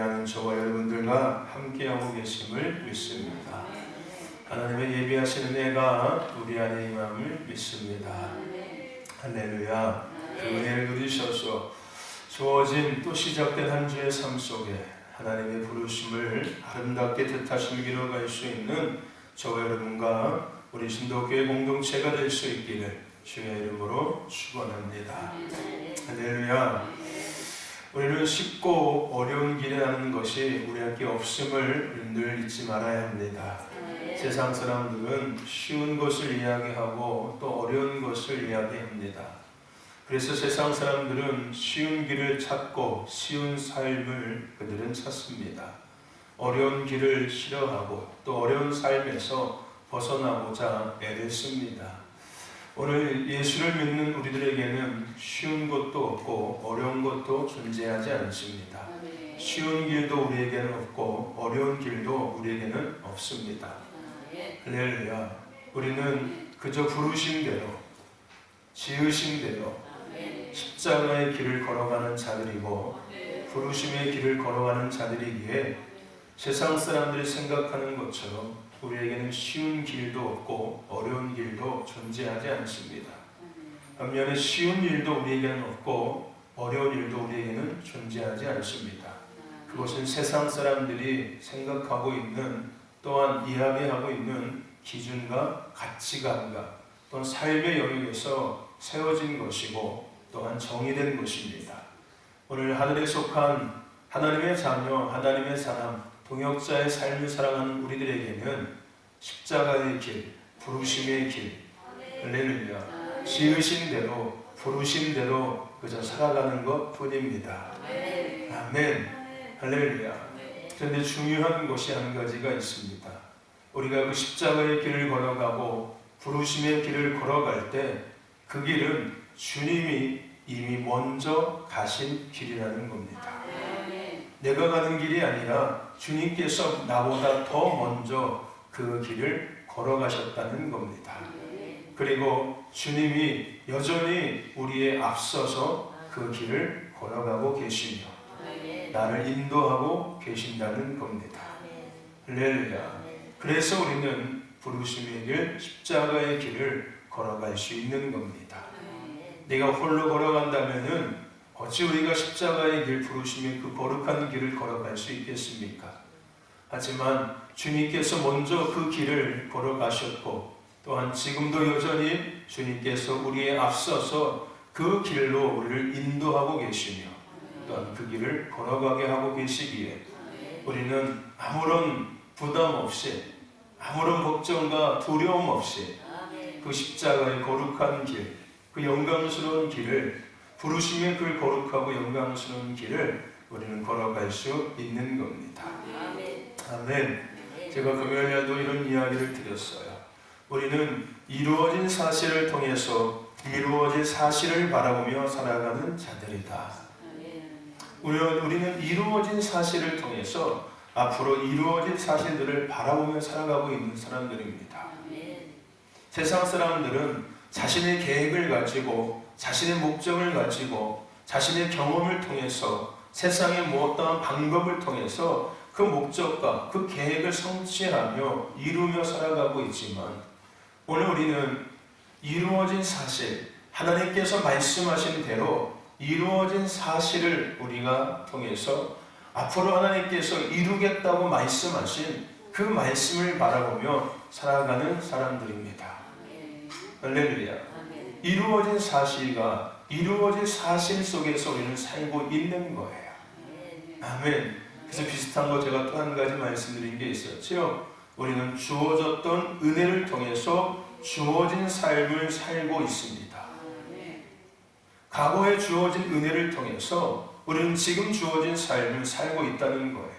예배하는 저와 여러분들과 함께하고 계심을 믿습니다. 하나님의 예배하시는 은혜가 우리 안에 임함을 믿습니다. 할렐루야. 그 은혜를 누리셔서 주어진 또 시작된 한 주의 삶 속에 하나님의 부르심을 아름답게 뜻하시는 길로 갈 수 있는 저와 여러분과 우리 신도교회 공동체가 될 수 있기를 주의 이름으로 축원합니다. 할렐루야. 우리는 쉽고 어려운 길이라는 것이 우리에게 없음을 늘 잊지 말아야 합니다. 세상 사람들은 쉬운 것을 이야기하고 또 어려운 것을 이야기합니다. 그래서 세상 사람들은 쉬운 길을 찾고 쉬운 삶을 그들은 찾습니다. 어려운 길을 싫어하고 또 어려운 삶에서 벗어나고자 애를 씁니다. 오늘 예수를 믿는 우리들에게는 쉬운 것도 없고 어려운 것도 존재하지 않습니다. 쉬운 길도 우리에게는 없고 어려운 길도 우리에게는 없습니다. 할렐루야. 우리는 그저 부르심대로 지으심대로 십자가의 길을 걸어가는 자들이고 부르심의 길을 걸어가는 자들이기에 세상 사람들이 생각하는 것처럼 우리에게는 쉬운 길도 없고 어려운 길도 존재하지 않습니다. 반면에 쉬운 일도 우리에게는 없고 어려운 일도 우리에게는 존재하지 않습니다. 그것은 세상 사람들이 생각하고 있는 또한 이야기하고 있는 기준과 가치관과 또한 삶의 영역에서 세워진 것이고 또한 정의된 것입니다. 오늘 하늘에 속한 하나님의 자녀, 하나님의 사람, 동역자의 삶을 살아가는 우리들에게는 십자가의 길, 부르심의 길, 할렐루야, 지으신 대로, 부르신 대로 그저 살아가는 것 뿐입니다. 아멘, 할렐루야. 그런데 중요한 것이 한 가지가 있습니다. 우리가 그 십자가의 길을 걸어가고 부르심의 길을 걸어갈 때 그 길은 주님이 이미 먼저 가신 길이라는 겁니다. 내가 가는 길이 아니라 주님께서 나보다 더 먼저 그 길을 걸어가셨다는 겁니다. 그리고 주님이 여전히 우리에 앞서서 그 길을 걸어가고 계시며 나를 인도하고 계신다는 겁니다. 할렐루야. 그래서 우리는 부르심의 길, 십자가의 길을 걸어갈 수 있는 겁니다. 내가 홀로 걸어간다면은 어찌 우리가 십자가의 길, 부르심의 그 거룩한 길을 걸어갈 수 있겠습니까? 하지만 주님께서 먼저 그 길을 걸어가셨고 또한 지금도 여전히 주님께서 우리에 앞서서 그 길로 우리를 인도하고 계시며 또한 그 길을 걸어가게 하고 계시기에 우리는 아무런 부담 없이 아무런 걱정과 두려움 없이 그 십자가의 거룩한 길, 그 영광스러운 길을 부르심의 그 거룩하고 영광스러운 길을 우리는 걸어갈 수 있는 겁니다. 아멘. 제가 금요일에도 이런 이야기를 드렸어요. 우리는 이루어진 사실을 통해서 이루어질 사실을 바라보며 살아가는 자들이다. 우리는 이루어진 사실을 통해서 앞으로 이루어질 사실들을 바라보며 살아가고 있는 사람들입니다. 세상 사람들은 자신의 계획을 가지고 자신의 목적을 가지고 자신의 경험을 통해서 세상의 어떠한 방법을 통해서 그 목적과 그 계획을 성취하며 이루며 살아가고 있지만 오늘 우리는 이루어진 사실, 하나님께서 말씀하신 대로 이루어진 사실을 우리가 통해서 앞으로 하나님께서 이루겠다고 말씀하신 그 말씀을 바라보며 살아가는 사람들입니다. 할렐루야. 이루어진 사실과 이루어진 사실 속에서 우리는 살고 있는 거예요. 아멘. 그래서 비슷한 거 제가 또 한 가지 말씀드린 게 있었죠. 우리는 주어졌던 은혜를 통해서 주어진 삶을 살고 있습니다. 과거에 주어진 은혜를 통해서 우리는 지금 주어진 삶을 살고 있다는 거예요.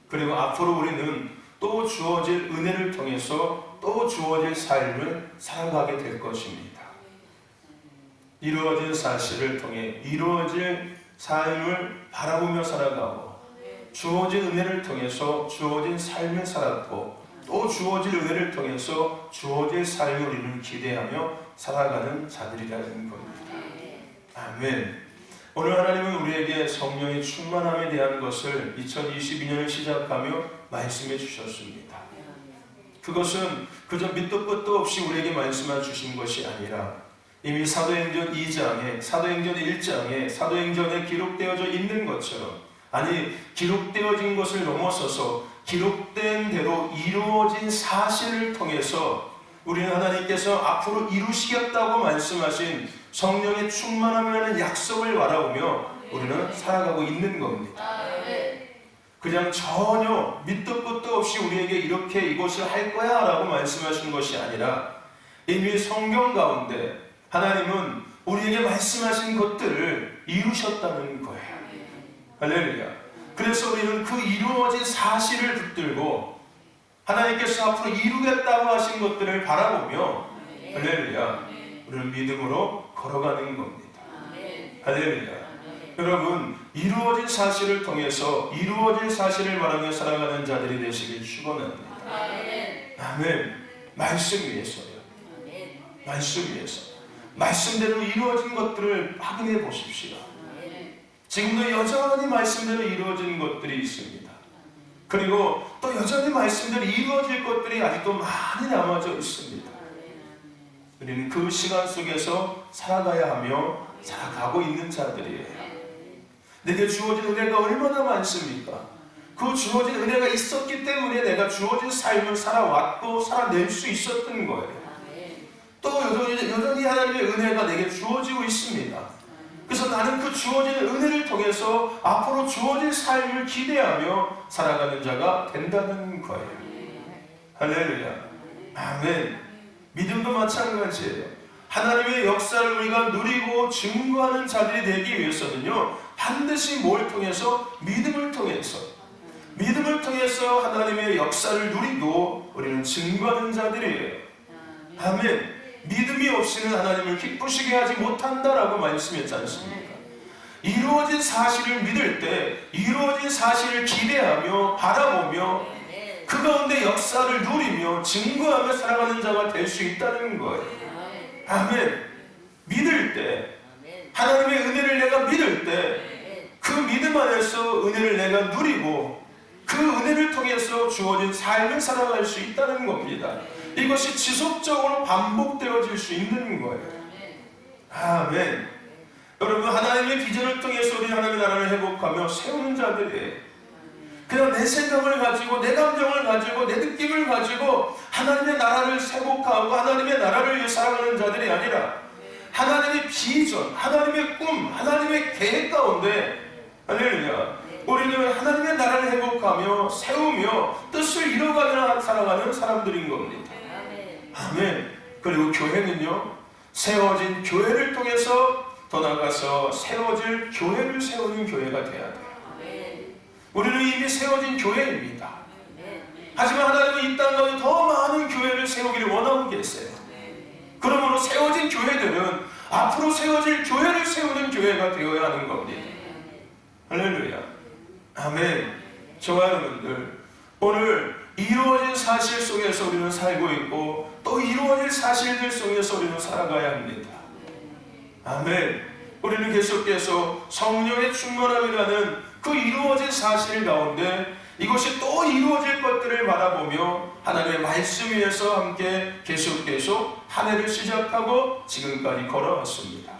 그리고 앞으로 우리는 또 주어질 은혜를 통해서 또 주어질 삶을 살아가게 될 것입니다. 이루어진 사실을 통해 이루어질 삶을 바라보며 살아가고 주어진 은혜를 통해서 주어진 삶을 살았고 또 주어질 은혜를 통해서 주어질 삶을 우리는 기대하며 살아가는 자들이라는 겁니다. 아멘. 오늘 하나님은 우리에게 성령의 충만함에 대한 것을 2022년을 시작하며 말씀해 주셨습니다. 그것은 그저 밑도 끝도 없이 우리에게 말씀해 주신 것이 아니라 이미 사도행전 2장에, 사도행전 1장에, 사도행전에 기록되어져 있는 것처럼, 아니 기록되어진 것을 넘어서서 기록된 대로 이루어진 사실을 통해서 우리는 하나님께서 앞으로 이루시겠다고 말씀하신 성령의 충만함이라는 약속을 바라보며 우리는 살아가고 있는 겁니다. 그냥 전혀 밑도 끝도 없이 우리에게 이렇게 이것을 할 거야 라고 말씀하시는 것이 아니라 이미 성경 가운데 하나님은 우리에게 말씀하신 것들을 이루셨다는 거예요. 할렐루야. 그래서 우리는 그 이루어진 사실을 붙들고 하나님께서 앞으로 이루겠다고 하신 것들을 바라보며 할렐루야, 우리는 믿음으로 걸어가는 겁니다. 할렐루야. 여러분, 이루어진 사실을 통해서 이루어질 사실을 바라며 살아가는 자들이 되시길 축원합니다. 아멘. 말씀 위에서요. 말씀 위에서. 말씀대로 이루어진 것들을 확인해 보십시오. 지금도 여전히 말씀대로 이루어진 것들이 있습니다. 그리고 또 여전히 말씀대로 이루어질 것들이 아직도 많이 남아져 있습니다. 우리는 그 시간 속에서 살아가야 하며 살아가고 있는 자들이에요. 내게 주어진 은혜가 얼마나 많습니까? 그 주어진 은혜가 있었기 때문에 내가 주어진 삶을 살아왔고 살아낼 수 있었던 거예요. 또 여전히 하나님의 은혜가 내게 주어지고 있습니다. 그래서 나는 그 주어진 은혜를 통해서 앞으로 주어질 삶을 기대하며 살아가는 자가 된다는 거예요. 할렐루야. 아멘. 믿음도 마찬가지예요. 하나님의 역사를 우리가 누리고 증거하는 자들이 되기 위해서는요, 반드시 뭘 통해서? 믿음을 통해서 하나님의 역사를 누리고 우리는 증거하는 자들이에요. 아멘. 믿음이 없이는 하나님을 기쁘시게 하지 못한다라고 말씀했지 않습니까? 이루어진 사실을 믿을 때 이루어진 사실을 기대하며 바라보며 그 가운데 역사를 누리며 증거하며 살아가는 자가 될 수 있다는 거예요. 아멘. 믿을 때, 하나님의 은혜를 내가 믿을 때 그 믿음 안에서 은혜를 내가 누리고 그 은혜를 통해서 주어진 삶을 살아갈 수 있다는 겁니다. 이것이 지속적으로 반복되어질 수 있는 거예요. 아멘. 여러분, 하나님의 비전을 통해서 우리 하나님의 나라를 회복하며 세우는 자들이에요. 그냥 내 생각을 가지고 내 감정을 가지고 내 느낌을 가지고 하나님의 나라를 회복하고 하나님의 나라를 위해 살아가는 자들이 아니라 하나님의 비전, 하나님의 꿈, 하나님의 계획 가운데 할렐루야, 우리는 하나님의 나라를 회복하며 세우며 뜻을 이뤄가며 살아가는 사람들인 겁니다. 아멘. 그리고 교회는요, 세워진 교회를 통해서 더 나아가서 세워질 교회를 세우는 교회가 돼야 돼요. 우리는 이미 세워진 교회입니다. 하지만 하나님은 이 땅 가운데 더 많은 교회를 세우기를 원하고 계세요. 그러므로 세워진 교회들은 앞으로 세워질 교회를 세우는 교회가 되어야 하는 겁니다. 할렐루야. 아멘. 저와 여러분들, 오늘 이루어진 사실 속에서 우리는 살고 있고 또 이루어질 사실들 속에서 우리는 살아가야 합니다. 아멘. 우리는 계속해서 성령의 충만함이라는 그 이루어진 사실 가운데 이것이 또 이루어질 것들을 바라보며 하나님의 말씀 위에서 함께 계속 한 해를 시작하고 지금까지 걸어왔습니다.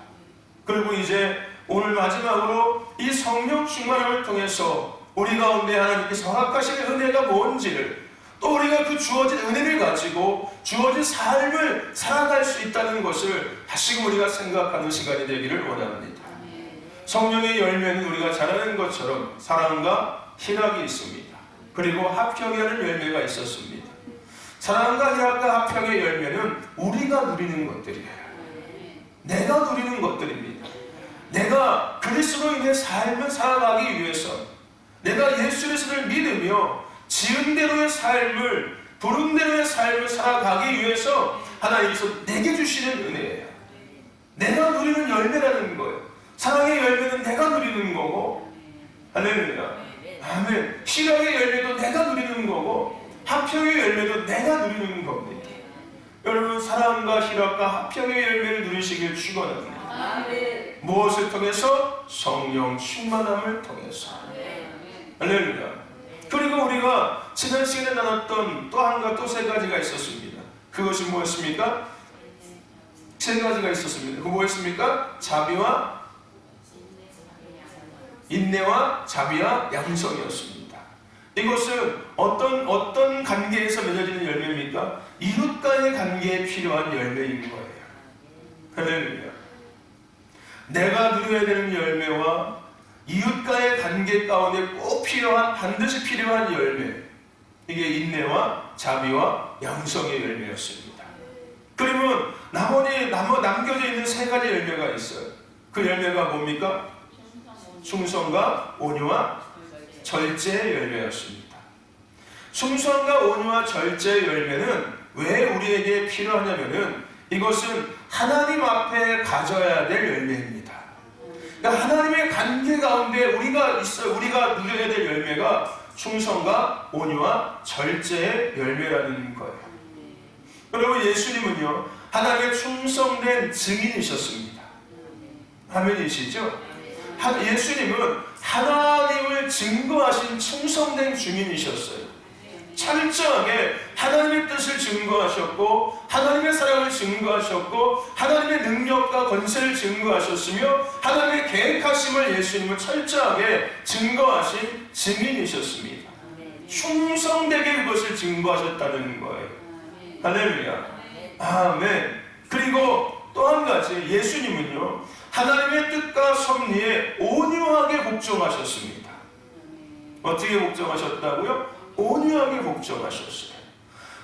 그리고 이제 오늘 마지막으로 이 성령 충만함을 통해서 우리 가운데 하나님께서 허락하시는 은혜가 뭔지를, 또 우리가 그 주어진 은혜를 가지고 주어진 삶을 살아갈 수 있다는 것을 다시금 우리가 생각하는 시간이 되기를 원합니다. 성령의 열매는 우리가 잘 아는 것처럼 사랑과 희락이 있습니다. 그리고 합평이라는 열매가 있었습니다. 사랑과 희락과 합평의 열매는 우리가 누리는 것들이에요. 내가 누리는 것들입니다. 내가 그리스도로 인해 삶을 살아가기 위해서, 내가 예수 그리스도를 믿으며 지은 대로의 삶을, 부른 대로의 삶을 살아가기 위해서 하나님께서 내게 주시는 은혜예요. 내가 누리는 열매라는 거예요. 사랑의 열매는 내가 누리는 거고, 할렐루야. 아멘. 희락의 열매도 내가 누리는 거고, 합평의 열매도 내가 누리는 겁니다. 여러분, 사랑과 희락과 합평의 열매를 누리시길 축원합니다. 무엇을 통해서? 성령 충만함을 통해서. 할렐루야. 그리고 우리가 지난 시간에 나눴던 또 세 가지가 있었습니다. 그것이 무엇입니까? 세 가지가 있었습니다. 그 무엇입니까? 자비와 인내와 자비와 양성이었습니다. 이것은 어떤 관계에서 맺어지는 열매입니까? 이웃과의 관계에 필요한 열매인 거예요. 할렐루야. 내가 누려야 되는 열매와 이웃과의 관계 가운데 꼭 반드시 필요한 열매, 이게 인내와 자비와 양성의 열매였습니다. 그러면 남겨져 있는 세 가지 열매가 있어요. 그 열매가 뭡니까? 충성과 온유와 절제의 열매였습니다. 충성과 온유와 절제의 열매는 왜 우리에게 필요하냐면은 이것은 하나님 앞에 가져야 될 열매입니다. 그러니까 하나님의 관계 가운데 우리가 누려야 될 열매가 충성과 온유와 절제의 열매라는 거예요. 여러분, 예수님은요, 하나님의 충성된 증인이셨습니다. 아멘이시죠? 예수님은 하나님을 증거하신 충성된 증인이셨어요. 철저하게 하나님의 뜻을 증거하셨고, 하나님의 사랑을 증거하셨고, 하나님의 능력과 권세를 증거하셨으며, 하나님의 계획하심을 예수님은 철저하게 증거하신 증인이셨습니다. 충성되게 그것을 증거하셨다는 거예요. 할렐루야. 아멘. 그리고 또 한 가지, 예수님은요, 하나님의 뜻과 섭리에 온유하게 복종하셨습니다. 어떻게 복종하셨다고요? 온유하게 복종하셨어요.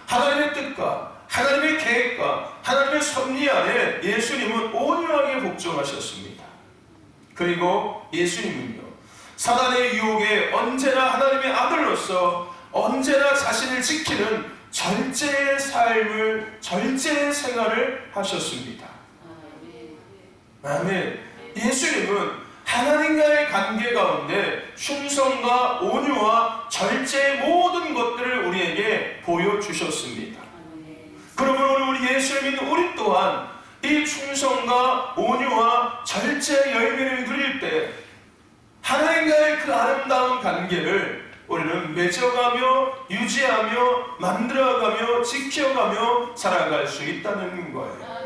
하나님의 뜻과 하나님의 계획과 하나님의 섭리 안에 예수님은 온유하게 복종하셨습니다. 그리고 예수님은요, 사단의 유혹에 언제나 하나님의 아들로서 언제나 자신을 지키는 절제의 생활을 하셨습니다. 아멘. 예수님은 하나님과의 관계 가운데 충성과 온유와 절제의 모든 것들을 우리에게 보여주셨습니다. 그러므로 오늘 우리 예수를 믿는 우리 또한 이 충성과 온유와 절제의 열매를 누릴 때 하나님과의 그 아름다운 관계를 우리는 맺어가며 유지하며 만들어가며 지켜가며 살아갈 수 있다는 거예요.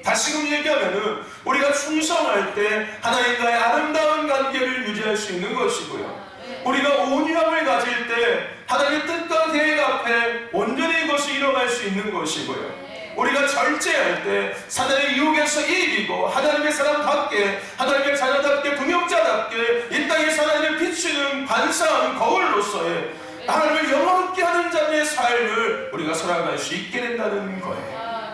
다시금 얘기하면은 우리가 충성할 때 하나님과의 아름다운 관계를 유지할 수 있는 것이고요, 우리가 온유함을 가질 때 하나님의 뜻과 계획 앞에 온전히 이것이 일어날 수 있는 것이고요, 우리가 절제할 때 사단의 유혹에서 이기고 하나님의 사람답게, 하나님의 자녀답게, 동역자답게 이 땅에서 하나님을 비추는 반사하는 거울로서의 하나님을 영화롭게 하는 자의 삶을 우리가 살아갈 수 있게 된다는 거예요.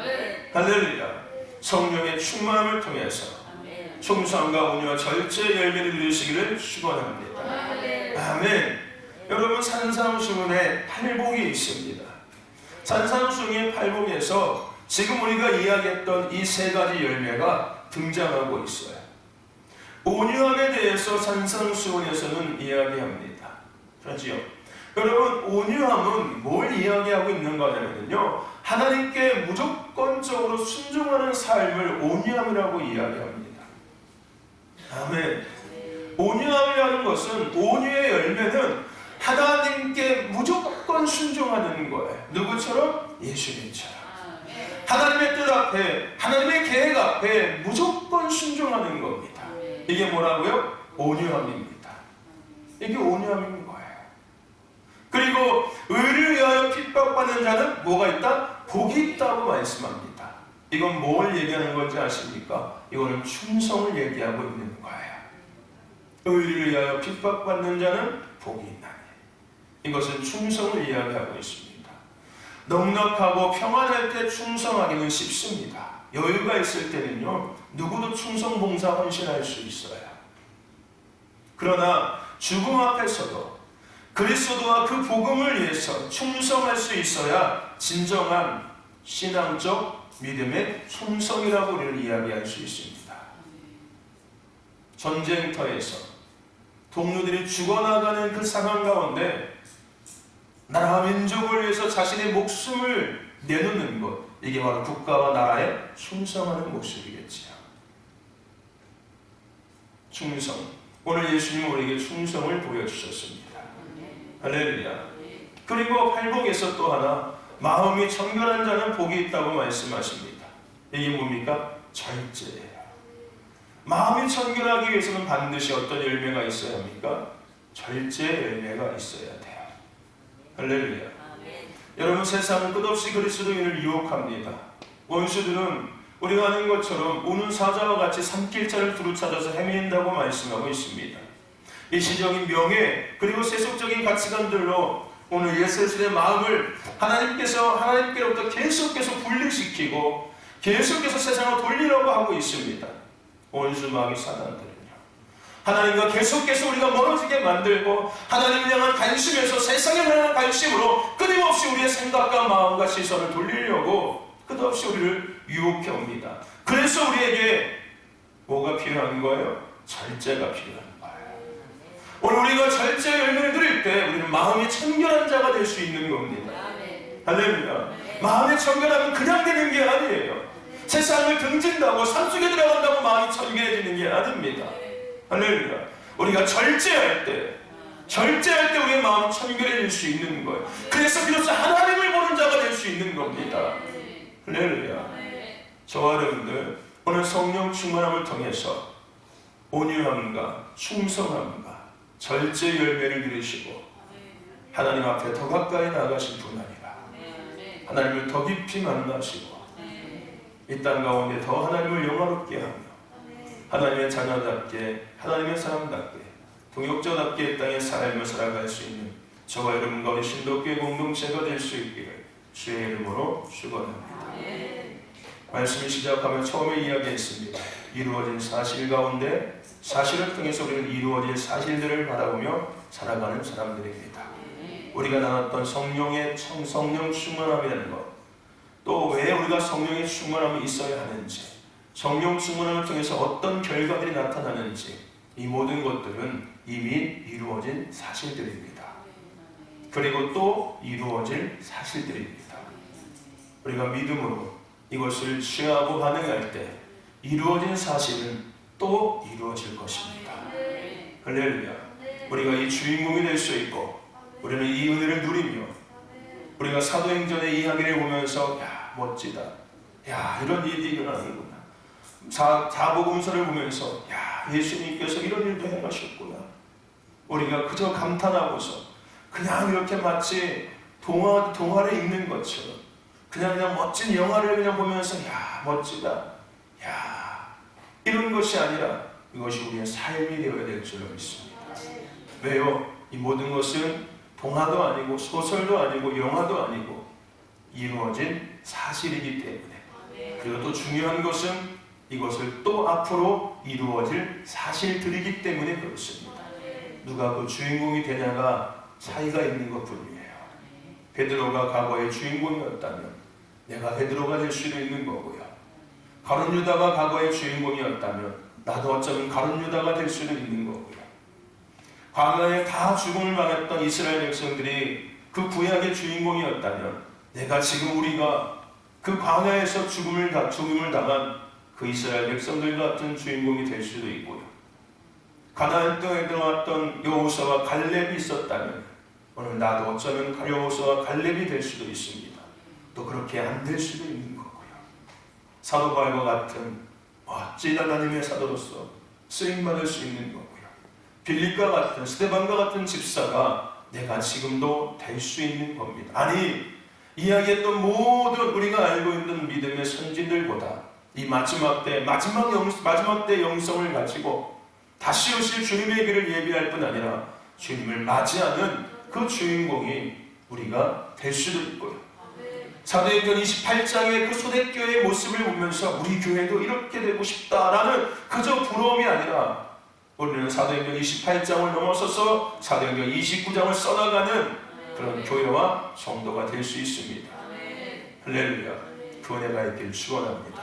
할렐루야. 성령의 충만함을 통해서 충성과 온유와 절제의 열매를 누리시기를 축원합니다. 아멘. 여러분, 산상수훈의 팔복이 있습니다. 산상수훈의 팔복에서 지금 우리가 이야기했던 이 세 가지 열매가 등장하고 있어요. 온유함에 대해서 산상수훈에서는 이야기합니다. 그렇지요? 여러분, 온유함은 뭘 이야기하고 있는 거냐면요, 하나님께 무조건적으로 순종하는 삶을 온유함이라고 이야기합니다. 아멘. 온유함이라는 것은, 온유의 열매는 하나님께 무조건 순종하는 거예요. 누구처럼? 예수님처럼. 하나님의 뜻 앞에, 하나님의 계획 앞에 무조건 순종하는 겁니다. 이게 뭐라고요? 온유함입니다. 이게 온유함인 거예요. 그리고 의를 위하여 핍박받는 자는 뭐가 있다? 복이 있다고 말씀합니다. 이건 뭘 얘기하는 건지 아십니까? 이거는 충성을 얘기하고 있는 거예요. 의를 위하여 핍박받는 자는 복이 있나니. 이것은 충성을 이야기하고 있습니다. 넉넉하고 평안할 때 충성하기는 쉽습니다. 여유가 있을 때는요, 누구도 충성 봉사 헌신할 수 있어요. 그러나 죽음 앞에서도 그리스도와 그 복음을 위해서 충성할 수 있어야 진정한 신앙적 믿음의 충성이라고 우리를 이야기할 수 있습니다. 전쟁터에서 동료들이 죽어나가는 그 상황 가운데 나라와 민족을 위해서 자신의 목숨을 내놓는 것, 이게 바로 국가와 나라에 충성하는 모습이겠지요. 충성. 오늘 예수님은 우리에게 충성을 보여주셨습니다. 할렐루야. 그리고 팔복에서 또 하나, 마음이 청결한 자는 복이 있다고 말씀하십니다. 이게 뭡니까? 절제예요. 마음이 청결하기 위해서는 반드시 어떤 열매가 있어야 합니까? 절제 열매가 있어야 돼요. 할렐루야. 여러분, 세상은 끝없이 그리스도인을 유혹합니다. 원수들은 우리가 아는 것처럼 우는 사자와 같이 산길자를 두루찾아서 헤맨다고 말씀하고 있습니다. 일시적인 명예 그리고 세속적인 가치관들로 오늘 옛세술의 마음을 하나님께로부터 계속해서 분리시키고 계속해서 세상을 돌리려고 하고 있습니다. 원수 마귀 사단들은요. 하나님과 계속해서 우리가 멀어지게 만들고 하나님을 향한 관심에서 세상을 향한 관심으로 끊임없이 우리의 생각과 마음과 시선을 돌리려고 끝없이 우리를 유혹해 옵니다. 그래서 우리에게 뭐가 필요한 거예요? 절제가 필요한 거예요. 오늘 우리가 절제 열매를 드릴 때 우리는 마음이 청결한 자가 될 수 있는 겁니다. 할렐루야. 마음이 청결하면 그냥 되는 게 아니에요. 세상을 등진다고 산속에 들어간다고 마음이 청결해지는 게 아닙니다. 할렐루야. 우리가 절제할 때 우리의 마음이 청결해질 수 있는 거예요. 그래서 비로소 하나님을 보는 자가 될 수 있는 겁니다. 할렐루야. 저와 여러분들 오늘 성령 충만함을 통해서 온유함과 충성함과 절제 열매를 누리시고 하나님 앞에 더 가까이 나가신 분 아니라 하나님을 더 깊이 만나시고 이 땅 가운데 더 하나님을 영화롭게 하며 하나님의 자녀답게 하나님의 사람답게 동역자답게 이 땅의 삶을 살아갈 수 있는 저와 여러분과 우리 신도교회 공동체가 될 수 있기를 주의 이름으로 축원합니다. 말씀을 시작하며 처음에 이야기했습니다. 이루어진 사실 가운데 사실을 통해서 우리는 이루어질 사실들을 바라보며 살아가는 사람들입니다. 우리가 나눴던 성령 충만함이라는 것, 또 왜 우리가 성령의 충만함이 있어야 하는지, 성령 충만함을 통해서 어떤 결과들이 나타나는지, 이 모든 것들은 이미 이루어진 사실들입니다. 그리고 또 이루어질 사실들입니다. 우리가 믿음으로 이것을 취하고 반응할 때 이루어진 사실은 또 이루어질 것입니다. 할렐루야. 우리가 이 주인공이 될 수 있고 우리는 이 은혜를 누리며 우리가 사도행전의 이야기를 보면서 야 멋지다. 야 이런 일이 일어나는구나. 사복음서를 보면서 야 예수님께서 이런 일도 행하셨구나. 우리가 그저 감탄하고서 그냥 이렇게 마치 동화를 읽는 것처럼 그냥 멋진 영화를 그냥 보면서 야 멋지다. 야 이런 것이 아니라 이것이 우리의 삶이 되어야 될 줄로 믿습니다. 왜요? 이 모든 것은 동화도 아니고 소설도 아니고 영화도 아니고 이루어진 사실이기 때문에 그리고 또 중요한 것은 이것을 또 앞으로 이루어질 사실들이기 때문에 그렇습니다. 누가 그 주인공이 되냐가 차이가 있는 것뿐이에요. 베드로가 과거의 주인공이었다면 내가 베드로가 될 수도 있는 거고요. 가룟 유다가 과거의 주인공이었다면 나도 어쩌면 가룟 유다가 될 수도 있는 거고요. 과거에 다 죽음을 당했던 이스라엘 백성들이 그 구약의 주인공이었다면 내가 지금 우리가 그 광야에서 죽음을 당한 그 이스라엘 백성들 같은 주인공이 될 수도 있고요. 가나안 땅에 들어왔던 여호수아와 갈렙이 있었다면 오늘 나도 어쩌면 여호수아와 갈렙이 될 수도 있습니다. 또 그렇게 안 될 수도 있는 거고요. 사도 바울과 같은 멋진 하나님의 사도로서 쓰임받을 수 있는 거고요. 빌립과 같은 스데반과 같은 집사가 내가 지금도 될 수 있는 겁니다. 아니 이야기했던 모든 우리가 알고 있는 믿음의 선진들보다 이 마지막 때 영성을 가지고 다시 오실 주님의 길을 예비할 뿐 아니라 주님을 맞이하는 그 주인공이 우리가 될 수도 있고요. 사도행전 28장의 그 초대교회의 모습을 보면서 우리 교회도 이렇게 되고 싶다라는 그저 부러움이 아니라 우리는 사도행전 28장을 넘어서서 사도행전 29장을 써나가는 그런 교회와 성도가 될 수 있습니다. 할렐루야. 그 은혜가 있기를 축원합니다.